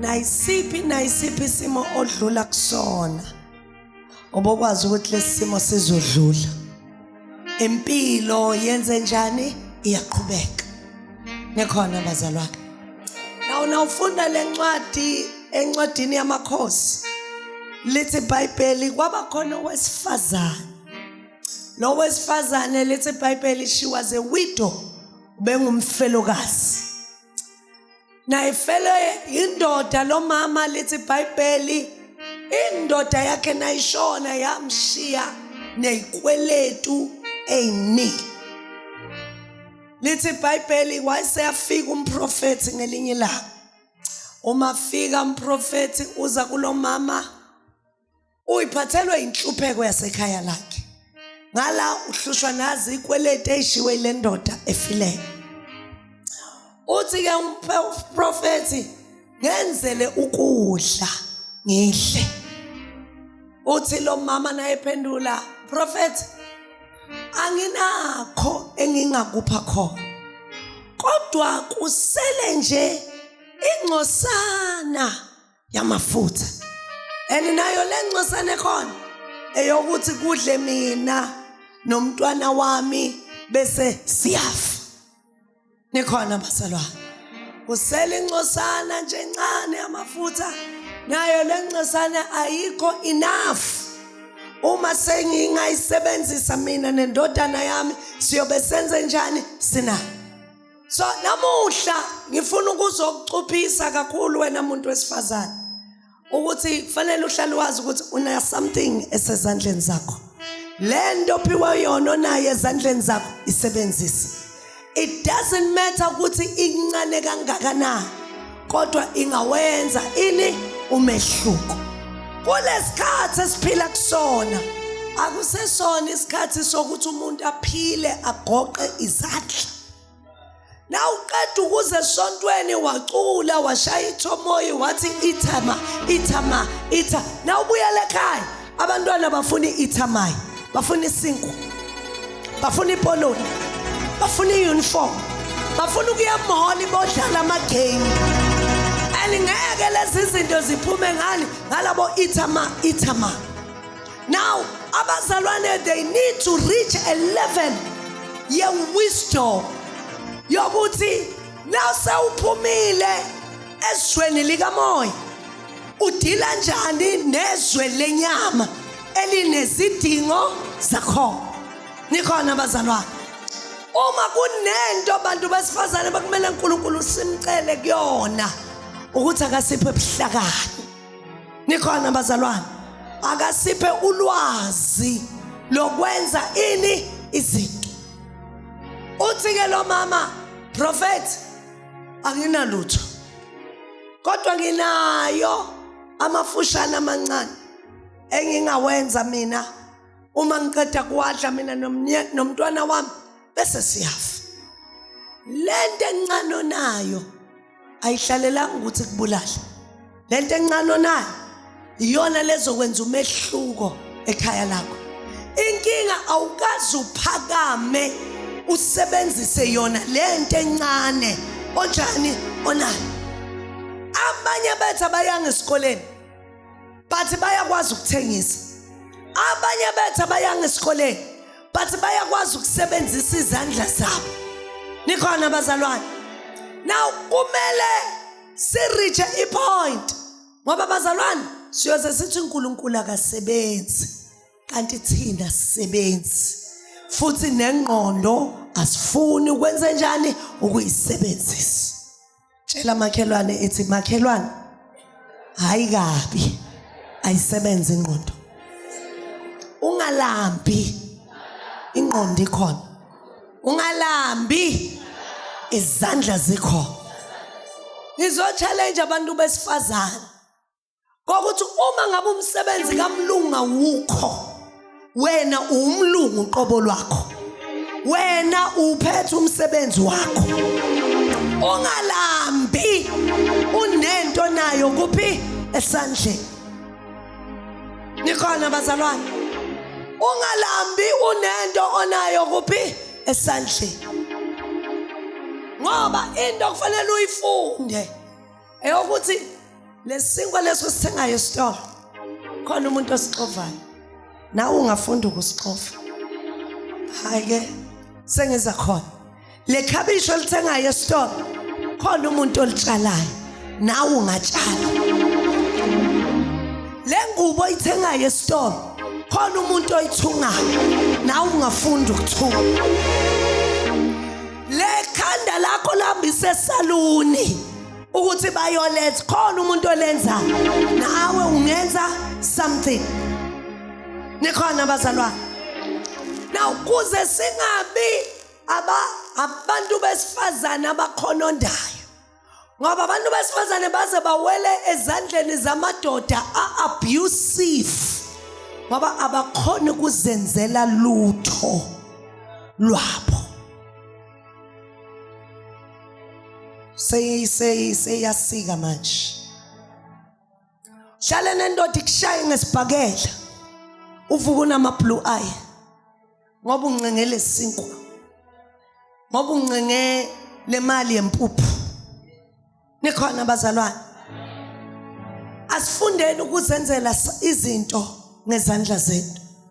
nayisiphi isimo odlula kusona obokwazi ukuthi lesimo sizodlula impilo yenze njani iyaqhubeka nekhona bazalwane nawufunda lencwadi encwadini yamakhosi lithi iBhayibheli kwaba khona owesifazane lo wesifazane lithi iBhayibheli she was a widow bengumfelokazi nayifele indoda lo mama lithi iBhayibheli indoda yakhe nayishona yamshiya nezikweletu eziningi lithi iBhayibheli wayeseyafika umprofeti ngelinye ilanga uma fika umprofeti uza kulo mama uyiphathelwe inhlupheko yasekhaya lakhe ngala uhlushwa nazi izikweletu ezishiwe ile ndoda efileyo uthi ke umprofeti ngenzele ukudla ngidle uthi lo mama naye phendula prophet anginakho engingakupha khona kodwa kusele nje ingcosana yamafutha nayo lengcosana khona eyokuthi kudle mina nomntwana wami bese siyafa nikhona basalwane kusele ingcosana nje encane yamafutha nayo lengcosana ayikho enough uma sengingayisebenzisa mina nendodana yami siyobe senze njani sina so namuhla ngifuna ukuzokucuphisa kakhulu wena umuntu wesifazane ukuthi kufanele uhlale wazi ukuthi una something esezandleni zakho lento ophiwe yona naye ezandleni zakho isebenzise it doesn't matter ukuthi incane kangakanani kodwa ingawenza ini umehluko kulesikhathi esiphila kusona akusesona isikhathi sokuthi umuntu aphile agoqe izandla na uqeda ukuze esontweni wacula washaya ithomoyi wathi ithama na ubuyele ekhaya abantwana bafuna ithamayi bafuna isinkwa bafuna ipoloni bafuna iuniform bafuna ukuya emall bodlala amagame ngeke lezi zinto ziphume ngani ngalabo ithama now abazalwane they need to reach a level ye wisdom yokuthi now sewuphumile ezweni likamoya udila njani nezwe lenyama elinezidingo zakho nikhona bazalwane uma kunento abantu besifazane bakumele uNkulunkulu simcele kuyona ukuthi akasiphe ubuhlakani nikhona bazalwane akasiphe ulwazi lokwenza ini izinto uthi ke lo mama prophet anginalutho kodwa nginayo amafushana amancane engingawenza mina uma ngiqeda kuwadla mina nomntwana wami bese siyafa lento encane nayo ayihlalelanga ukuthi kubulala lento encane nayo iyona lezokwenza umehluko ekhaya lakho inkinga awukazi uphakame usebenzise yona lento encane onjani onayo abanye bethu abayanga esikoleni bathi bayakwazi ukuthengisa abanye bethu abayanga esikoleni bathi bayakwazi ukusebenzisa izandla zabo nikhona bazalwane now kumele sireach ipoint ngoba bazalwane siyoze sithi uNkulunkulu akasebenzi kanti thina sisebenzi futhi nengqondo asifuni ukwenza njani ukuyisebenzisa tshela makhelwane ethi makhelwane hayi kabi ayisebenzi ingqondo ungalambi ingqondo ikhona ungalambi izandla zikho ngizo challenge abantu besifazane ngokuthi uma ngabe umsebenzi kamlunga wukho wena umlungu uqobo lwakho wena uphethe umsebenzi wakho ungalambi unento nayo kuphi esandleni nikhona bazalwane ungalambi unento onayo kuphi esandleni ngoba into kufanele uyifunde eyokuthi Lesinkwa leso sithengayo esitolo khona umuntu osixovayo nawe ungafunda ukusixova. Hayi ke sengiza khona le khabishi olithengayo esitolo khona umuntu olitshalayo nawe ungatshala. Le ngubo oyithengayo esitolo khona umuntu oyithungayo nawe ungafunda ukuthunga. Le khanda lakho lambise esaluni ukuthi bayoletha khona umuntu olenza nawe ungenza something. Nikhona abazalwane. Now kuze singabi abantu besifazana abakhonondayo, ngoba abantu besifazane baze bawele ezandleni zamadoda abusive ngoba abakhona ukuzenzela lutho lwabo. Seyasika manje. Shale nendoda ikushaye ngesibhakela uvuka unama blue eye ngoba uncengele isinkwa, ngoba uncenge le mali yempuphu. Nikhona abazalwane. Asifundeni ukuzenzela izinto ngezandla zethu.